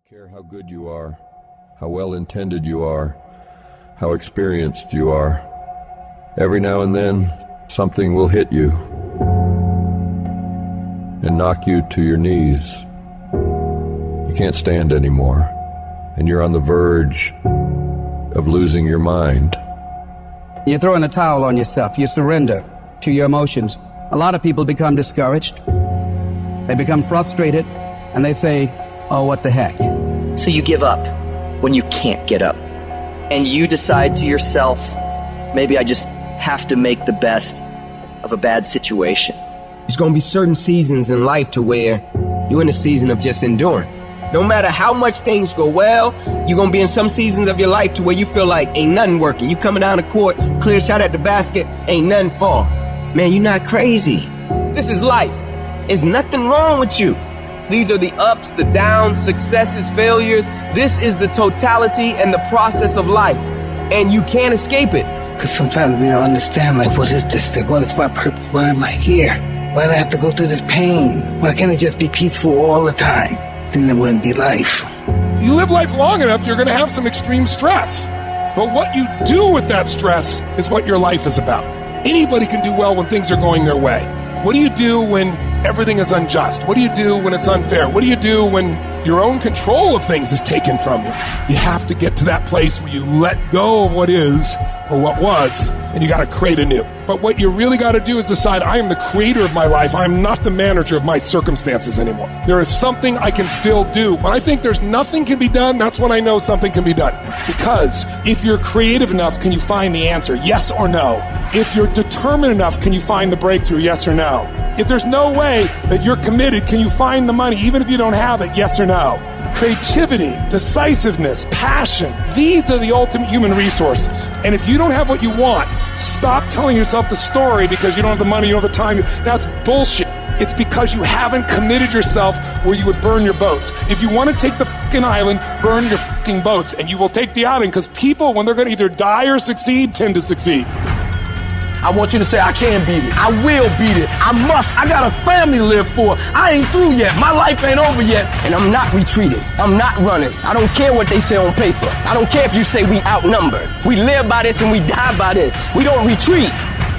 care how good you are, how well-intended you are, how experienced you are. Every now and then, something will hit you and knock you to your knees. You can't stand anymore, and you're on the verge of losing your mind. You throw in a towel on yourself. You surrender to your emotions. A lot of people become discouraged. They become frustrated, and they say, oh, what the heck? So you give up when you can't get up. And you decide to yourself, maybe I just have to make the best of a bad situation. There's going to be certain seasons in life to where you're in a season of just enduring. No matter how much things go well, you're going to be in some seasons of your life to where you feel like ain't nothing working. You coming down the court, clear shot at the basket, ain't nothing falling. Man, you're not crazy. This is life. There's nothing wrong with you. These are the ups, the downs, successes, failures. This is the totality and the process of life. And you can't escape it. Because sometimes we don't understand, like, what is this thing? What is my purpose? Why am I here? Why do I have to go through this pain? Why can't it just be peaceful all the time? Then it wouldn't be life. You live life long enough, you're going to have some extreme stress. But what you do with that stress is what your life is about. Anybody can do well when things are going their way. What do you do when everything is unjust? What do you do when it's unfair? What do you do when your own control of things is taken from you? You have to get to that place where you let go of what is or what was, and you got to create anew. But what you really got to do is decide, I am the creator of my life. I'm not the manager of my circumstances anymore. There is something I can still do. When I think there's nothing can be done, that's when I know something can be done. Because if you're creative enough, can you find the answer? Yes or no? If you're determined enough, can you find the breakthrough? Yes or no? If there's no way that you're committed, can you find the money even if you don't have it? Yes or no? Creativity, decisiveness, passion, these are the ultimate human resources. And if you don't have what you want, stop telling yourself the story because you don't have the money, you don't have the time. That's bullshit. It's because you haven't committed yourself where you would burn your boats. If you want to take the fucking island, burn your fucking boats, and you will take the island, because people, when they're going to either die or succeed, tend to succeed. I want you to say, I can beat it. I will beat it. I must. I got a family to live for. I ain't through yet. My life ain't over yet. And I'm not retreating. I'm not running. I don't care what they say on paper. I don't care if you say we outnumbered. We live by this and we die by this. We don't retreat.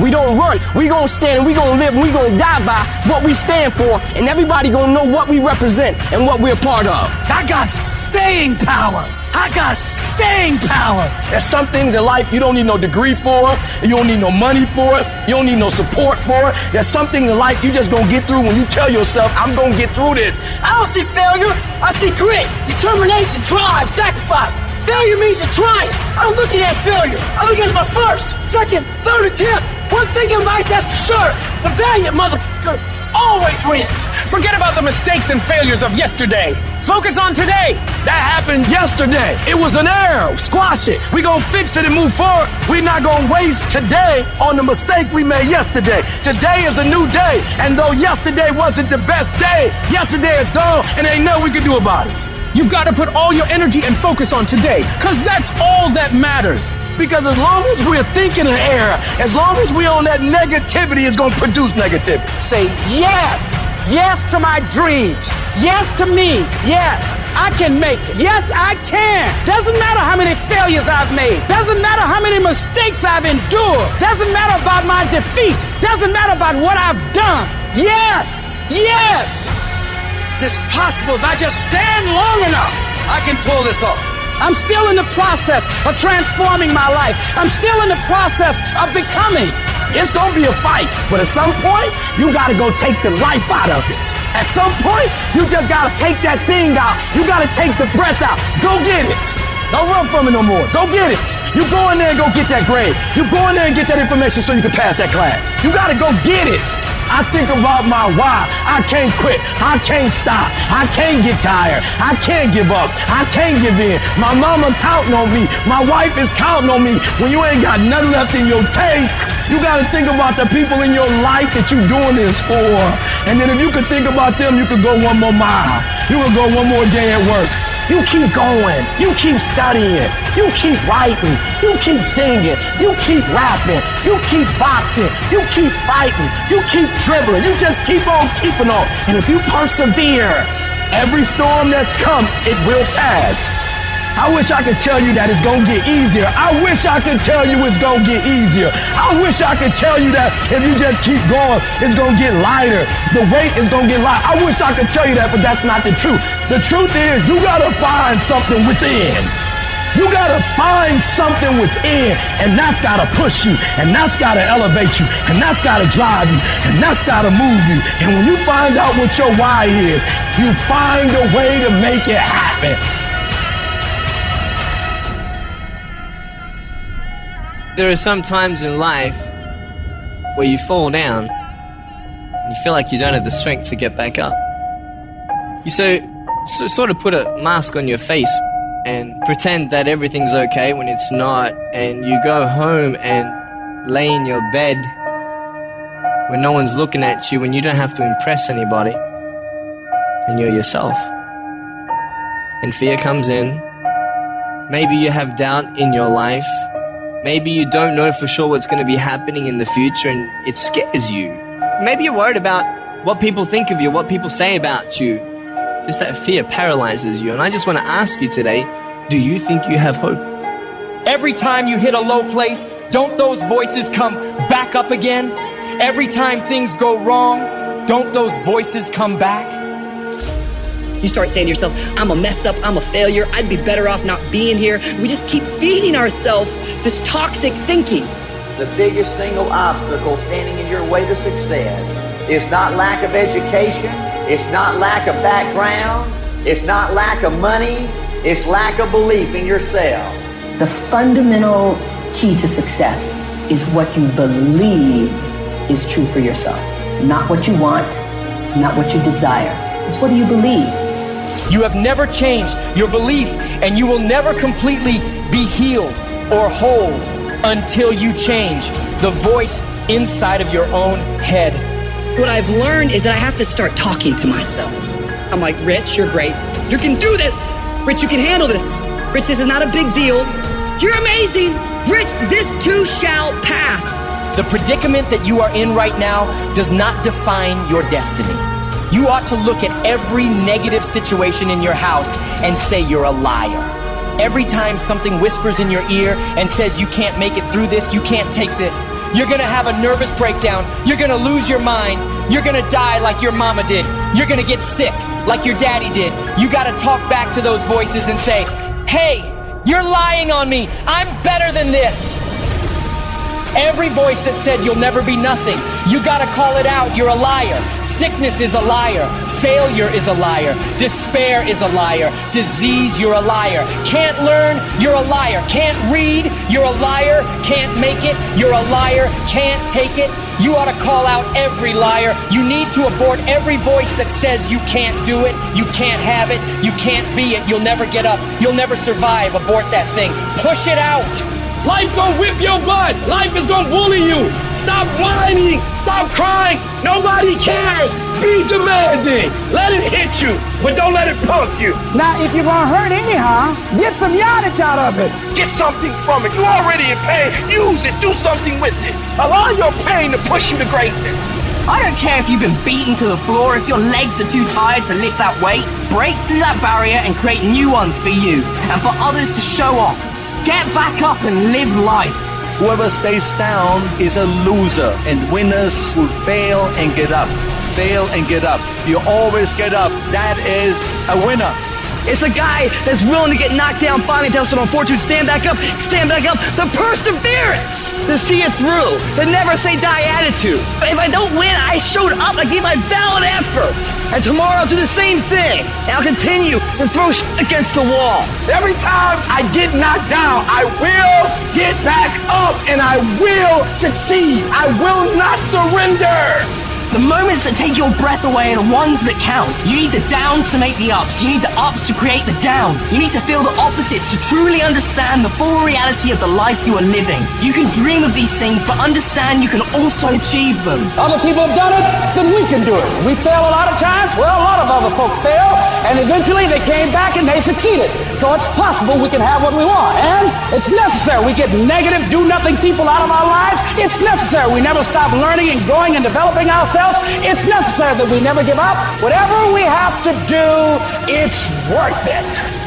We don't run. We gonna stand and we gonna live and we gonna die by what we stand for, and everybody gonna know what we represent and what we're a part of. I got staying power. I got staying power. There's some things in life you don't need no degree for, you don't need no money for it, you don't need no support for it. There's some things in life you just gonna get through when you tell yourself, I'm gonna get through this. I don't see failure. I see grit, determination, drive, sacrifice. Failure means you're trying. I don't look at it as failure. I look at it as my first, second, third attempt. One thing in life, that's for sure. The valiant motherfucker always wins. Forget about the mistakes and failures of yesterday. Focus on today. That happened yesterday. It was an error. Squash it. We gonna fix it and move forward. We're not gonna waste today on the mistake we made yesterday. Today is a new day. And though yesterday wasn't the best day, yesterday is gone and ain't nothing we can do about it. You've got to put all your energy and focus on today, because that's all that matters. Because as long as we're thinking an error, as long as we're on that negativity, it's gonna produce negativity. Say yes. Yes to my dreams. Yes to me. Yes, I can make it. Yes, I can. Doesn't matter how many failures I've made. Doesn't matter how many mistakes I've endured. Doesn't matter about my defeats. Doesn't matter about what I've done. Yes. Yes. It's possible if I just stand long enough, I can pull this off. I'm still in the process of transforming my life. I'm still in the process of becoming. It's gonna be a fight, but at some point, you gotta go take the life out of it. At some point, you just gotta take that thing out. You gotta take the breath out. Go get it. Don't run from it no more. Go get it. You go in there and go get that grade. You go in there and get that information so you can pass that class. You gotta go get it. I think about my why. I can't quit. I can't stop. I can't get tired. I can't give up. I can't give in. My mama counting on me. My wife is counting on me. When you ain't got nothing left in your tank, you got to think about the people in your life that you're doing this for. And then if you could think about them, you could go one more mile. You could go one more day at work. You keep going. You keep studying. You keep writing. You keep singing. You keep rapping. You keep boxing. You keep fighting. You keep dribbling. You just keep on keeping on. And if you persevere every storm that's come, it will pass. I wish I could tell you that it's gonna get easier. I wish I could tell you it's gonna get easier. I wish I could tell you that if you just keep going, it's gonna get lighter. The weight is gonna get lighter. I wish I could tell you that, but that's not the truth. The truth is, you gotta find something within. You gotta find something within, and that's gotta push you, and that's gotta elevate you, and that's gotta drive you, and that's gotta move you. And when you find out what your why is, you find a way to make it happen. There are some times in life where you fall down and you feel like you don't have the strength to get back up. You sort of put a mask on your face and pretend that everything's okay when it's not, and you go home and lay in your bed when no one's looking at you, when you don't have to impress anybody, and you're yourself. And fear comes in. Maybe you have doubt in your life. Maybe you don't know for sure what's going to be happening in the future, and it scares you. Maybe you're worried about what people think of you, what people say about you. Just that fear paralyzes you. And I just want to ask you today, do you think you have hope? Every time you hit a low place, don't those voices come back up again? Every time things go wrong, don't those voices come back? You start saying to yourself, I'm a mess up, I'm a failure, I'd be better off not being here. We just keep feeding ourselves this toxic thinking. The biggest single obstacle standing in your way to success is not lack of education, it's not lack of background, it's not lack of money, it's lack of belief in yourself. The fundamental key to success is what you believe is true for yourself. Not what you want, not what you desire. It's what do you believe? You have never changed your belief, and you will never completely be healed or whole until you change the voice inside of your own head. What I've learned is that I have to start talking to myself. I'm like, Rich, you're great. You can do this. Rich, you can handle this. Rich, this is not a big deal. You're amazing. Rich, this too shall pass. The predicament that you are in right now does not define your destiny. You ought to look at every negative situation in your house and say you're a liar. Every time something whispers in your ear and says you can't make it through this, you can't take this, you're gonna have a nervous breakdown, you're gonna lose your mind, you're gonna die like your mama did, you're gonna get sick like your daddy did. You gotta talk back to those voices and say, hey, you're lying on me, I'm better than this. Every voice that said you'll never be nothing, you gotta call it out, you're a liar. Sickness is a liar. Failure is a liar. Despair is a liar. Disease, you're a liar. Can't learn, you're a liar. Can't read, you're a liar. Can't make it, you're a liar. Can't take it, you ought to call out every liar. You need to abort every voice that says you can't do it, you can't have it, you can't be it, you'll never get up, you'll never survive. Abort that thing. Push it out. Life gonna whip your butt. Life is gonna bully you. Stop whining. Stop crying. Nobody cares. Be demanding. Let it hit you, but don't let it punk you. Now, if you're gonna hurt anyhow, get some yardage out of it. Get something from it. You're already in pain. Use it. Do something with it. Allow your pain to push you to greatness. I don't care if you've been beaten to the floor, if your legs are too tired to lift that weight. Break through that barrier and create new ones for you and for others to show off. Get back up and live life. Whoever stays down is a loser, and winners will fail and get up. Fail and get up. You always get up. That is a winner. It's a guy that's willing to get knocked down, finally tested on fortune, stand back up. The perseverance to see it through. The never say die attitude. But if I don't win, I showed up. I gave my valid effort. And tomorrow I'll do the same thing. And I'll continue to throw shit against the wall. Every time I get knocked down, I will get back up and I will succeed. I will not surrender. The moments that take your breath away are the ones that count. You need the downs to make the ups. You need the ups to create the downs. You need to feel the opposites to truly understand the full reality of the life you are living. You can dream of these things, but understand you can also achieve them. Other people have done it, then we can do it. We fail a lot of times, well, a lot of other folks fail, and eventually they came back and they succeeded. So it's possible we can have what we want, and it's necessary. We get negative, do-nothing people out of our lives. It's necessary. We never stop learning and growing and developing ourselves. ourselves. It's necessary that we never give up. Whatever we have to do, it's worth it.